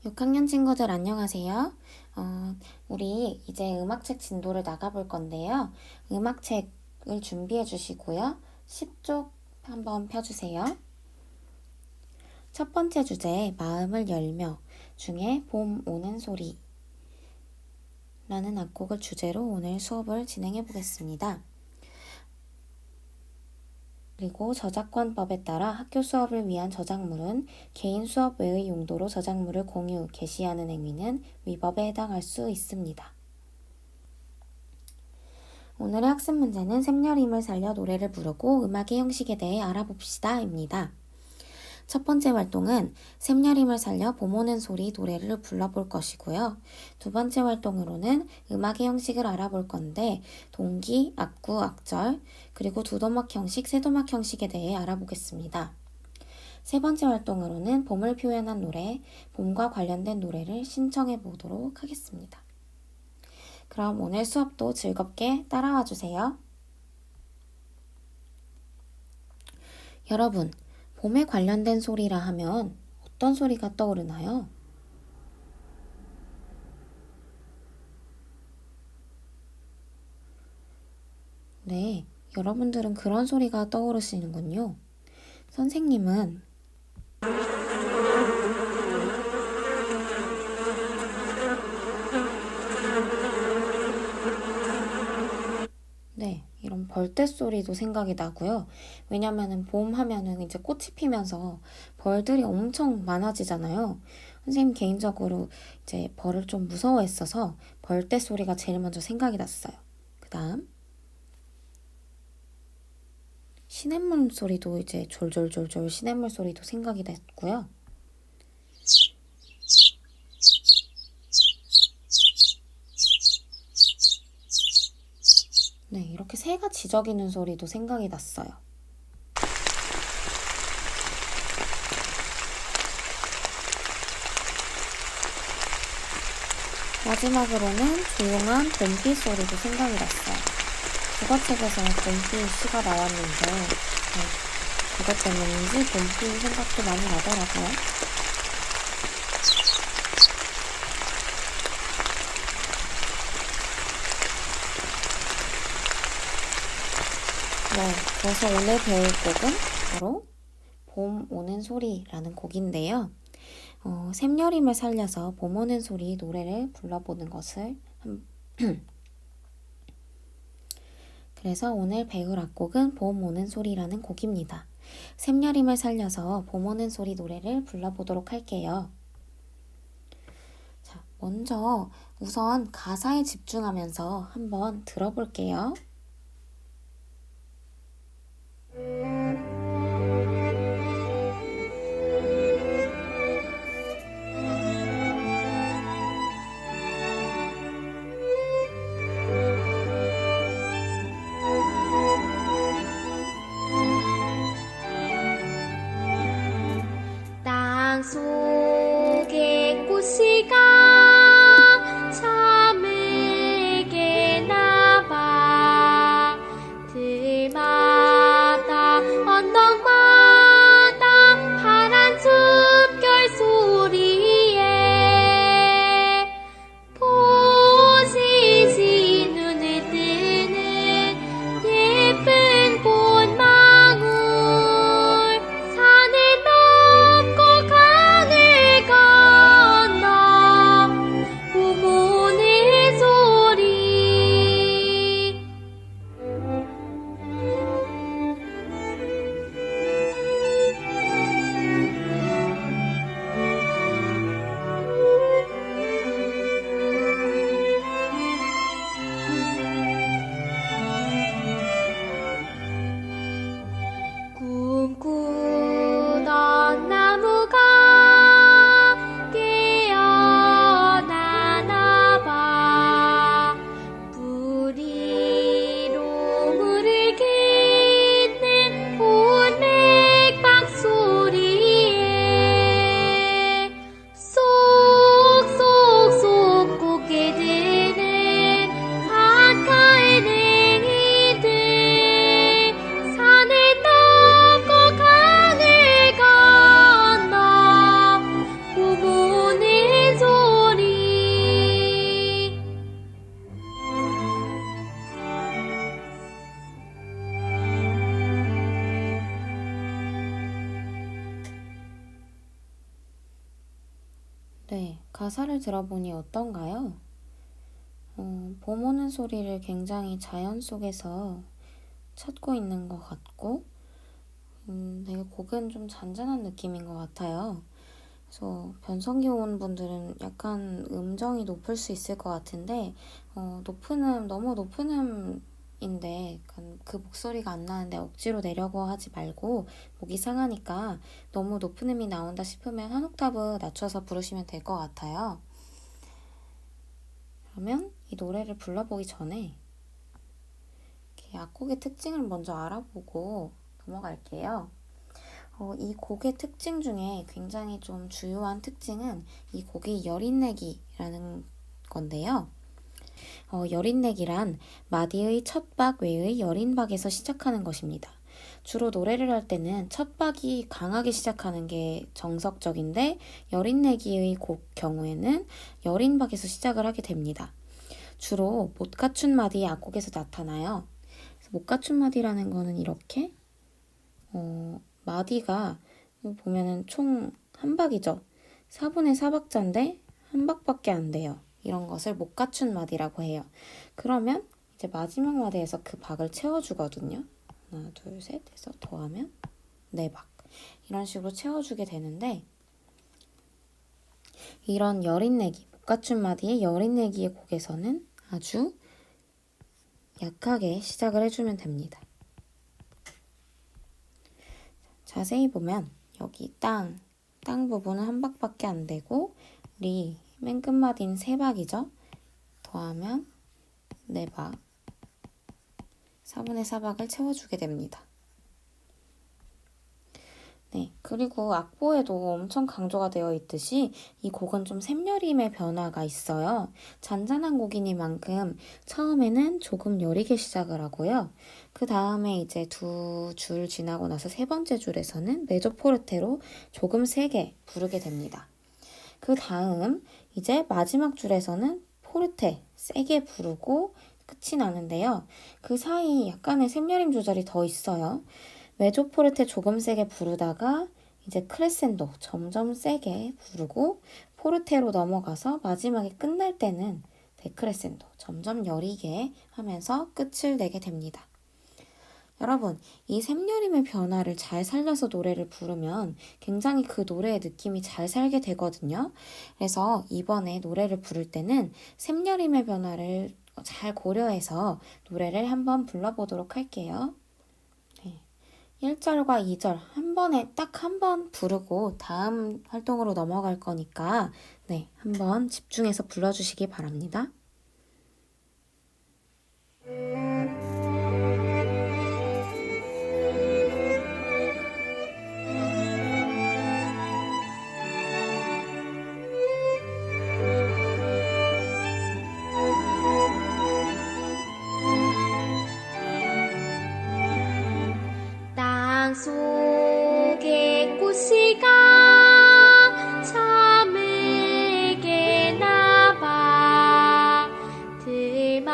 6학년 친구들 안녕하세요. 우리 이제 음악책 진도를 나가볼 건데요. 음악책을 준비해 주시고요. 10쪽 한번 펴주세요. 첫 번째 주제, 마음을 열며 중에 봄 오는 소리 라는 악곡을 주제로 오늘 수업을 진행해 보겠습니다. 그리고 저작권법에 따라 학교 수업을 위한 저작물은 개인 수업 외의 용도로 저작물을 공유, 게시하는 행위는 위법에 해당할 수 있습니다. 오늘의 학습 문제는 샘여림을 살려 노래를 부르고 음악의 형식에 대해 알아봅시다 입니다. 첫 번째 활동은 샘여림을 살려 봄 오는 소리 노래를 불러볼 것이고요. 두 번째 활동으로는 음악의 형식을 알아볼 건데 동기, 악구, 악절, 그리고 두도막 형식, 세도막 형식에 대해 알아보겠습니다. 세 번째 활동으로는 봄을 표현한 노래, 봄과 관련된 노래를 신청해 보도록 하겠습니다. 그럼 오늘 수업도 즐겁게 따라와 주세요. 여러분, 봄에 관련된 소리라 하면 어떤 소리가 떠오르나요? 네, 여러분들은 그런 소리가 떠오르시는군요. 선생님은 이런 벌떼 소리도 생각이 나고요. 왜냐면은 봄 하면은 이제 꽃이 피면서 벌들이 엄청 많아지잖아요. 선생님 개인적으로 이제 벌을 좀 무서워했어서 벌떼 소리가 제일 먼저 생각이 났어요. 그 다음 시냇물 소리도 이제 졸졸졸졸 시냇물 소리도 생각이 났고요. 네, 이렇게 새가 지저귀는 소리도 생각이 났어요. 마지막으로는 조용한 봄비 소리도 생각이 났어요. 국어책에서 봄비 시가 나왔는데 그것 때문인지 봄비 생각도 많이 나더라고요. 그래서 오늘 배울 곡은 바로 봄 오는 소리라는 곡인데요. 샘여림을 살려서 봄 오는 소리 노래를 불러보는 것을 그래서 오늘 배울 악곡은 봄 오는 소리라는 곡입니다. 샘여림을 살려서 봄 오는 소리 노래를 불러보도록 할게요. 자, 먼저 우선 가사에 집중하면서 한번 들어볼게요. 땅 속에 꽃이 가 참에게 나봐 들마다 네, 가사를 들어보니 어떤가요? 봄 오는 소리를 굉장히 자연 속에서 찾고 있는 것 같고, 되게 곡은 좀 잔잔한 느낌인 것 같아요. 그래서 변성기 온 분들은 약간 음정이 높을 수 있을 것 같은데, 높은 너무 높은 음인데, 약간 그 목소리가 안 나는데 억지로 내려고 하지 말고, 목이 상하니까 너무 높은 음이 나온다 싶으면 한 옥타브 낮춰서 부르시면 될 것 같아요. 그러면 이 노래를 불러보기 전에 이렇게 악곡의 특징을 먼저 알아보고 넘어갈게요. 이 곡의 특징 중에 굉장히 좀 주요한 특징은 이 곡이 여린내기라는 건데요. 여린내기란 마디의 첫 박 외의 여린박에서 시작하는 것입니다. 주로 노래를 할 때는 첫 박이 강하게 시작하는 게 정석적인데 여린내기의 곡 경우에는 여린박에서 시작을 하게 됩니다. 주로 못 갖춘 마디의 악곡에서 나타나요. 못 갖춘 마디라는 거는 이렇게 마디가 보면은 총 한 박이죠. 4분의 4박자인데 한 박밖에 안 돼요. 이런 것을 못 갖춘 마디라고 해요. 그러면 이제 마지막 마디에서 그 박을 채워주거든요. 하나, 둘, 셋 해서 더하면 네 박. 이런 식으로 채워주게 되는데 이런 여린내기, 못 갖춘 마디의 여린내기의 곡에서는 아주 약하게 시작을 해주면 됩니다. 자세히 보면 여기 땅 부분은 한 박밖에 안 되고 맨 끝마디는 세 박이죠. 더하면 네 박, 4분의 4박을 채워주게 됩니다. 네, 그리고 악보에도 엄청 강조가 되어 있듯이 이 곡은 좀 샘여림의 변화가 있어요. 잔잔한 곡이니만큼 처음에는 조금 여리게 시작을 하고요. 그 다음에 이제 두 줄 지나고 나서 세 번째 줄에서는 메조 포르테로 조금 세게 부르게 됩니다. 그 다음 이제 마지막 줄에서는 포르테 세게 부르고 끝이 나는데요. 그 사이 약간의 샘여림 조절이 더 있어요. 메조 포르테 조금 세게 부르다가 이제 크레센도 점점 세게 부르고 포르테로 넘어가서 마지막에 끝날 때는 데크레센도 점점 여리게 하면서 끝을 내게 됩니다. 여러분, 이 샘여림의 변화를 잘 살려서 노래를 부르면 굉장히 그 노래의 느낌이 잘 살게 되거든요. 그래서 이번에 노래를 부를 때는 샘여림의 변화를 잘 고려해서 노래를 한번 불러보도록 할게요. 1절과 2절 한 번에 딱 한 번 부르고 다음 활동으로 넘어갈 거니까 한번 집중해서 불러주시기 바랍니다. 땅 속의 꽃이가 참에게 나봐 들마다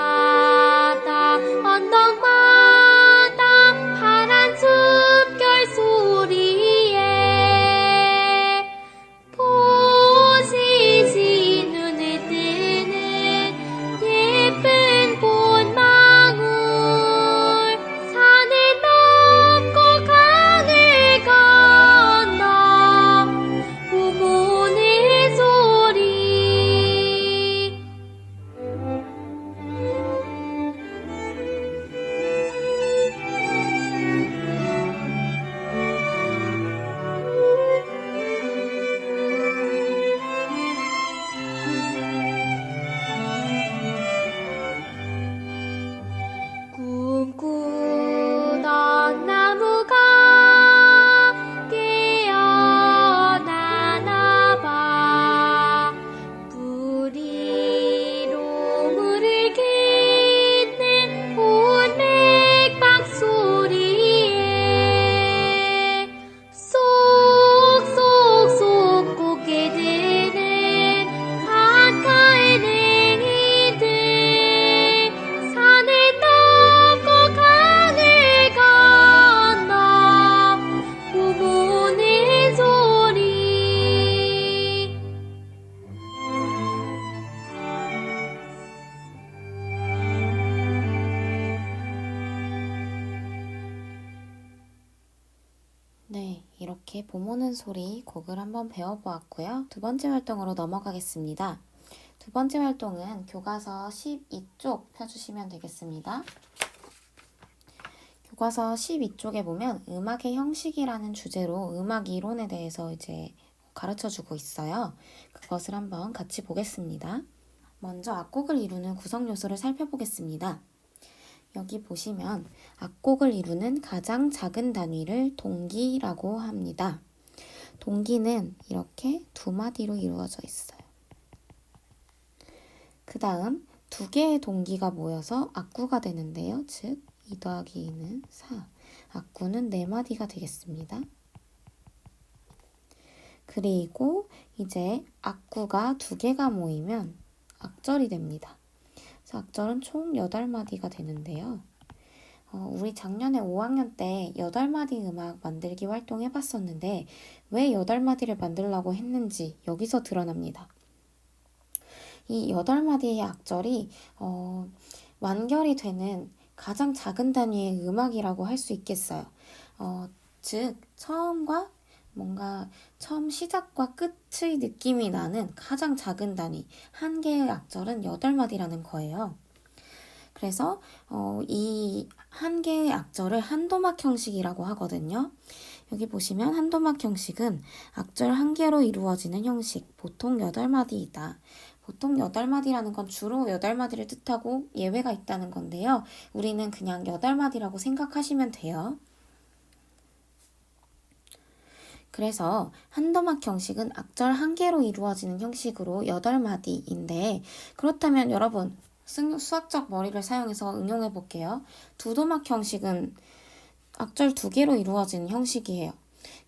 이렇게 봄 오는 소리 곡을 한번 배워보았고요. 두 번째 활동으로 넘어가겠습니다. 두 번째 활동은 교과서 12쪽 펴주시면 되겠습니다. 교과서 12쪽에 보면 음악의 형식이라는 주제로 음악 이론에 대해서 이제 가르쳐주고 있어요. 그것을 한번 같이 보겠습니다. 먼저 악곡을 이루는 구성 요소를 살펴보겠습니다. 여기 보시면 악곡을 이루는 가장 작은 단위를 동기라고 합니다. 동기는 이렇게 두 마디로 이루어져 있어요. 그 다음 두 개의 동기가 모여서 악구가 되는데요. 즉 2 더하기 2는 4. 악구는 네 마디가 되겠습니다. 그리고 이제 악구가 두 개가 모이면 악절이 됩니다. 그래서 악절은 총 8마디가 되는데요. 우리 작년에 5학년 때 8마디 음악 만들기 활동 해봤었는데 왜 8마디를 만들려고 했는지 여기서 드러납니다. 이 8마디의 악절이 완결이 되는 가장 작은 단위의 음악이라고 할 수 있겠어요. 즉 처음과 뭔가 처음 시작과 끝의 느낌이 나는 가장 작은 단위 한 개의 악절은 8마디라는 거예요. 그래서 이 한 개의 악절을 한도막 형식이라고 하거든요. 여기 보시면 한도막 형식은 악절 한 개로 이루어지는 형식, 보통 8마디이다. 보통 8마디라는 건 주로 8마디를 뜻하고 예외가 있다는 건데요. 우리는 그냥 8마디라고 생각하시면 돼요. 그래서 한도막 형식은 악절 한 개로 이루어지는 형식으로 8마디인데 그렇다면 여러분 수학적 머리를 사용해서 응용해 볼게요. 두도막 형식은 악절 2개로 이루어지는 형식이에요.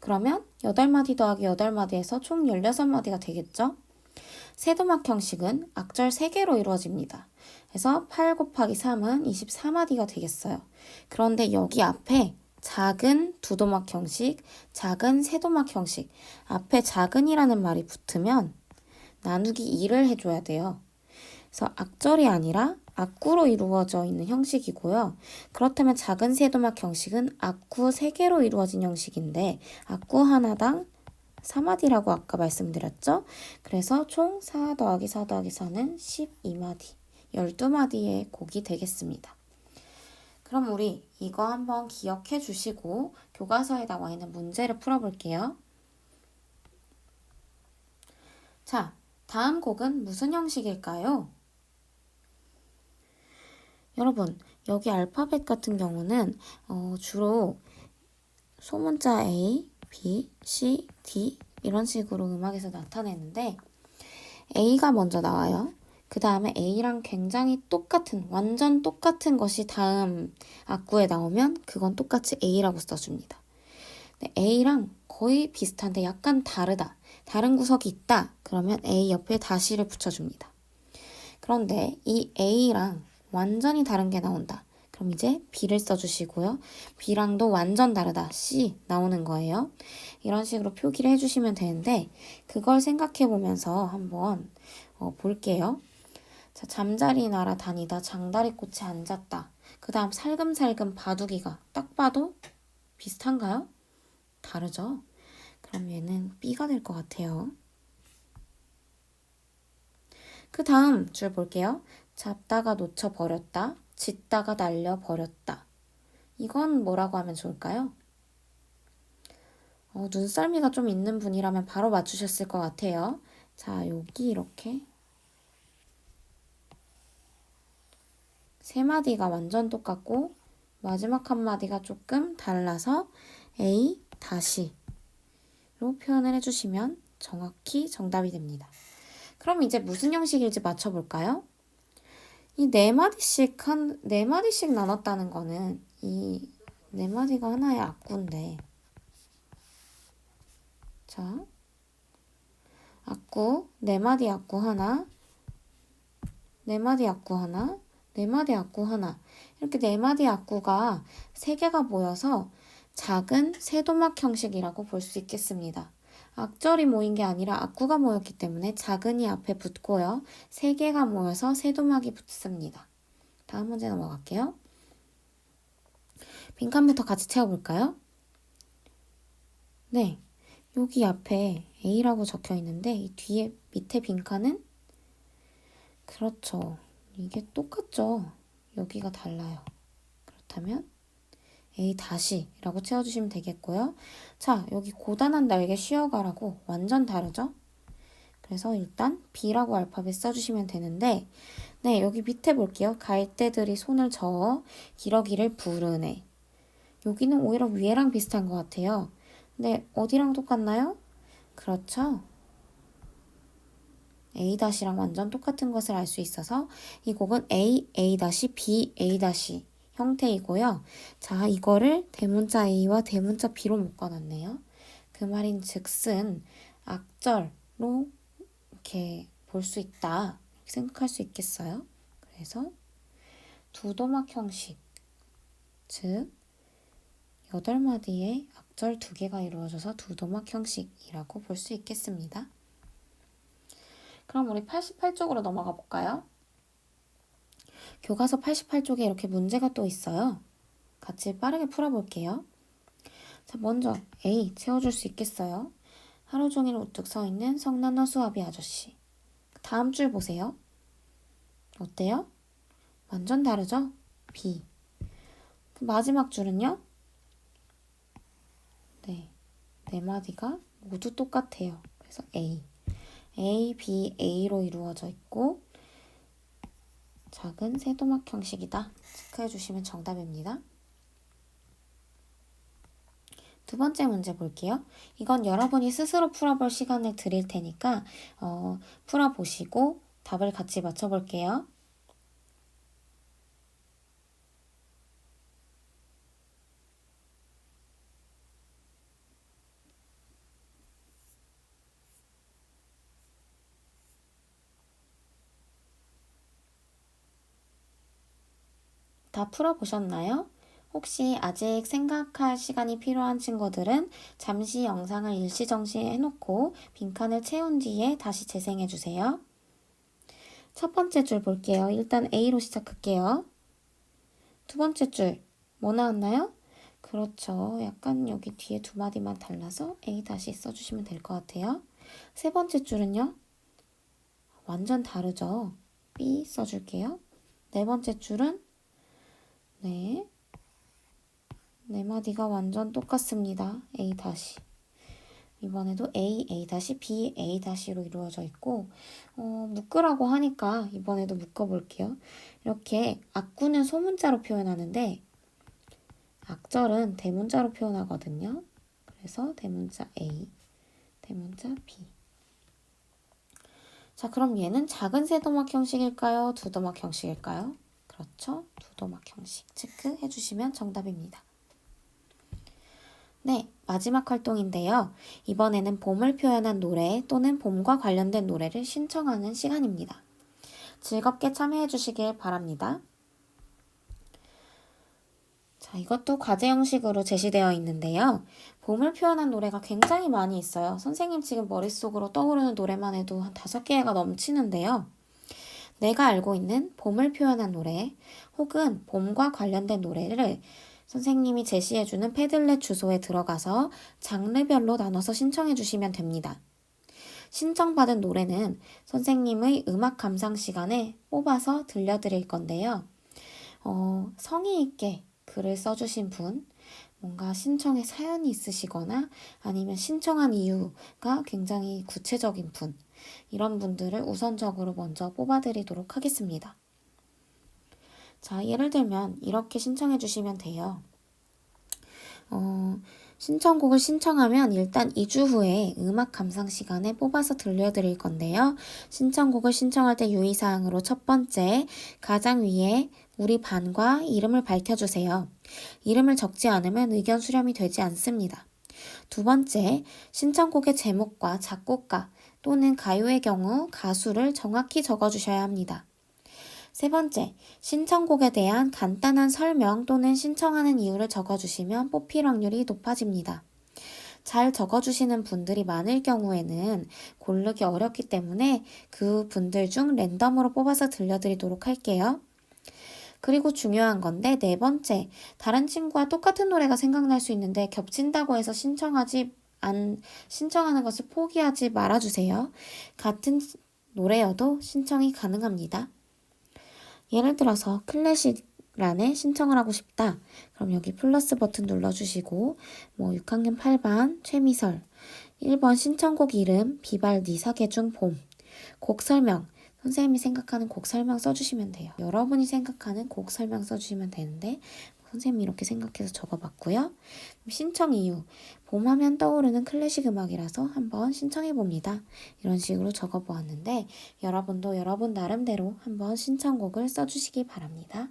그러면 8마디 더하기 8마디에서 총 16마디가 되겠죠? 세도막 형식은 악절 3개로 이루어집니다. 그래서 8 곱하기 3은 24마디가 되겠어요. 그런데 여기 앞에 작은 두도막 형식, 작은 세도막 형식, 앞에 작은이라는 말이 붙으면 나누기 2를 해줘야 돼요. 그래서 악절이 아니라 악구로 이루어져 있는 형식이고요. 그렇다면 작은 세도막 형식은 악구 3개로 이루어진 형식인데 악구 하나당 4마디라고 아까 말씀드렸죠? 그래서 총 4 더하기 4 더하기 4는 12마디, 12마디의 곡이 되겠습니다. 그럼 우리 이거 한번 기억해 주시고 교과서에 나와 있는 문제를 풀어볼게요. 자, 다음 곡은 무슨 형식일까요? 여러분, 여기 알파벳 같은 경우는 주로 소문자 A, B, C, D 이런 식으로 음악에서 나타내는데 A가 먼저 나와요. 그 다음에 A랑 굉장히 똑같은, 완전 똑같은 것이 다음 악구에 나오면 그건 똑같이 A라고 써줍니다. 근데 A랑 거의 비슷한데 약간 다르다. 다른 구석이 있다. 그러면 A 옆에 다시를 붙여줍니다. 그런데 이 A랑 완전히 다른 게 나온다. 그럼 이제 B를 써주시고요. B랑도 완전 다르다. C 나오는 거예요. 이런 식으로 표기를 해주시면 되는데 그걸 생각해 보면서 한번 볼게요. 자, 잠자리 날아 다니다 장다리꽃에 앉았다. 그 다음 살금살금 바둑이가 딱 봐도 비슷한가요? 다르죠? 그럼 얘는 B가 될 것 같아요. 그 다음 줄 볼게요. 잡다가 놓쳐버렸다. 짖다가 날려버렸다. 이건 뭐라고 하면 좋을까요? 눈썰미가 좀 있는 분이라면 바로 맞추셨을 것 같아요. 자, 여기 이렇게 세 마디가 완전 똑같고 마지막 한 마디가 조금 달라서 A 다시로 표현을 해주시면 정확히 정답이 됩니다. 그럼 이제 무슨 형식일지 맞춰볼까요? 이 네 마디씩 나눴다는 거는 이 네 마디가 하나의 악구인데 자, 악구, 네 마디 악구 하나, 네 마디 악구 하나, 네 마디 악구 하나 이렇게 네 마디 악구가 세 개가 모여서 작은 세도막 형식이라고 볼 수 있겠습니다. 악절이 모인 게 아니라 악구가 모였기 때문에 작은이 앞에 붙고요. 세 개가 모여서 세도막이 붙습니다. 다음 문제 넘어갈게요. 빈칸부터 같이 채워볼까요? 네, 여기 앞에 A라고 적혀 있는데 이 뒤에 밑에 빈칸은 그렇죠. 이게 똑같죠. 여기가 달라요. 그렇다면 A 다시라고 채워주시면 되겠고요. 자, 여기 고단한 날개 쉬어가라고 완전 다르죠? 그래서 일단 B라고 알파벳 써주시면 되는데 네, 여기 밑에 볼게요. 갈대들이 손을 저어 기러기를 부르네. 여기는 오히려 위에랑 비슷한 것 같아요. 근데 어디랑 똑같나요? 그렇죠. A-랑 완전 똑같은 것을 알 수 있어서 이 곡은 A, A-B, A- 형태이고요. 자, 이거를 대문자 A와 대문자 B로 묶어놨네요. 그 말인 즉슨 악절로 이렇게 볼 수 있다. 이렇게 생각할 수 있겠어요? 그래서 두도막 형식, 즉 8마디의 악절 2개가 이루어져서 두도막 형식이라고 볼 수 있겠습니다. 그럼 우리 88쪽으로 넘어가 볼까요? 교과서 88쪽에 이렇게 문제가 또 있어요. 같이 빠르게 풀어볼게요. 자, 먼저 A 채워줄 수 있겠어요? 하루 종일 우뚝 서 있는 성난너 수아비 아저씨. 다음 줄 보세요. 어때요? 완전 다르죠? B. 그 마지막 줄은요? 네, 네 마디가 모두 똑같아요. 그래서 A. A, B, A로 이루어져 있고 작은 세도막 형식이다. 체크해 주시면 정답입니다. 두 번째 문제 볼게요. 이건 여러분이 스스로 풀어볼 시간을 드릴 테니까 풀어보시고 답을 같이 맞춰볼게요. 다 풀어보셨나요? 혹시 아직 생각할 시간이 필요한 친구들은 잠시 영상을 일시정지 해놓고 빈칸을 채운 뒤에 다시 재생해주세요. 첫 번째 줄 볼게요. 일단 A로 시작할게요. 두 번째 줄, 뭐 나왔나요? 그렇죠. 약간 여기 뒤에 두 마디만 달라서 A 다시 써주시면 될 것 같아요. 세 번째 줄은요? 완전 다르죠. B 써줄게요. 네 번째 줄은 네 마디가 완전 똑같습니다. A 다시. 이번에도 A, A-B, A-로 이루어져 있고 묶으라고 하니까 이번에도 묶어볼게요. 이렇게 악구는 소문자로 표현하는데 악절은 대문자로 표현하거든요. 그래서 대문자 A, 대문자 B. 자, 그럼 얘는 작은 세도막 형식일까요? 두도막 형식일까요? 그렇죠. 두도막 형식. 체크해 주시면 정답입니다. 네, 마지막 활동인데요. 이번에는 봄을 표현한 노래 또는 봄과 관련된 노래를 신청하는 시간입니다. 즐겁게 참여해 주시길 바랍니다. 자, 이것도 과제 형식으로 제시되어 있는데요. 봄을 표현한 노래가 굉장히 많이 있어요. 선생님 지금 머릿속으로 떠오르는 노래만 해도 한 5개가 넘치는데요. 내가 알고 있는 봄을 표현한 노래 혹은 봄과 관련된 노래를 선생님이 제시해주는 패들렛 주소에 들어가서 장르별로 나눠서 신청해 주시면 됩니다. 신청받은 노래는 선생님의 음악 감상 시간에 뽑아서 들려드릴 건데요. 성의 있게 글을 써주신 분, 뭔가 신청에 사연이 있으시거나 아니면 신청한 이유가 굉장히 구체적인 분, 이런 분들을 우선적으로 먼저 뽑아드리도록 하겠습니다. 자, 예를 들면 이렇게 신청해 주시면 돼요. 신청곡을 신청하면 일단 2주 후에 음악 감상 시간에 뽑아서 들려드릴 건데요. 신청곡을 신청할 때 유의사항으로 첫 번째, 가장 위에 우리 반과 이름을 밝혀주세요. 이름을 적지 않으면 의견 수렴이 되지 않습니다. 두 번째, 신청곡의 제목과 작곡가 또는 가요의 경우 가수를 정확히 적어주셔야 합니다. 세 번째, 신청곡에 대한 간단한 설명 또는 신청하는 이유를 적어주시면 뽑힐 확률이 높아집니다. 잘 적어주시는 분들이 많을 경우에는 고르기 어렵기 때문에 그 분들 중 랜덤으로 뽑아서 들려드리도록 할게요. 그리고 중요한 건데 네 번째, 다른 친구와 똑같은 노래가 생각날 수 있는데 겹친다고 해서 신청하지 신청하는 것을 포기하지 말아주세요. 같은 노래여도 신청이 가능합니다. 예를 들어서 클래식란에 신청을 하고 싶다. 그럼 여기 플러스 버튼 눌러주시고 6학년 8반 최미설 1번 신청곡 이름 비발디 사계중 봄 곡 설명 선생님이 생각하는 곡 설명 써주시면 돼요. 여러분이 생각하는 곡 설명 써주시면 되는데 선생님이 이렇게 생각해서 적어봤고요. 신청 이유 봄하면 떠오르는 클래식 음악이라서 한번 신청해봅니다. 이런 식으로 적어보았는데 여러분도 여러분 나름대로 한번 신청곡을 써주시기 바랍니다.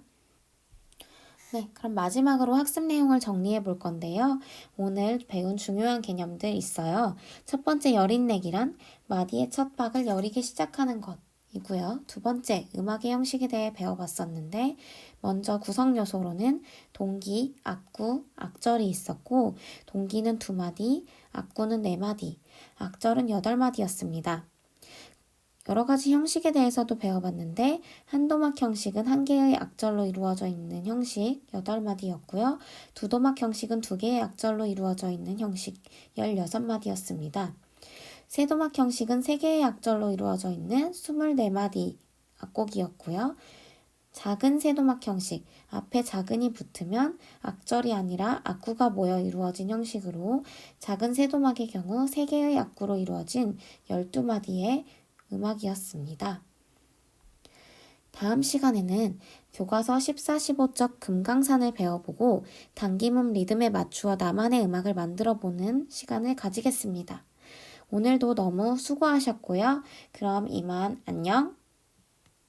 네, 그럼 마지막으로 학습 내용을 정리해 볼 건데요. 오늘 배운 중요한 개념들 있어요. 첫 번째 여린내기란 마디의 첫 박을 여리게 시작하는 것이고요. 두 번째 음악의 형식에 대해 배워봤었는데 먼저 구성 요소로는 동기, 악구, 악절이 있었고 동기는 2마디, 악구는 4마디, 악절은 8마디였습니다. 여러 가지 형식에 대해서도 배워봤는데 한도막 형식은 한 개의 악절로 이루어져 있는 형식 8마디였고요. 두도막 형식은 2개의 악절로 이루어져 있는 형식 16마디였습니다. 세도막 형식은 3개의 악절로 이루어져 있는 24마디 악곡이었고요. 작은 세도막 형식, 앞에 작은이 붙으면 악절이 아니라 악구가 모여 이루어진 형식으로 작은 세도막의 경우 3개의 악구로 이루어진 12마디의 음악이었습니다. 다음 시간에는 교과서 14-15쪽 금강산을 배워보고 당김음 리듬에 맞추어 나만의 음악을 만들어보는 시간을 가지겠습니다. 오늘도 너무 수고하셨고요. 그럼 이만 안녕.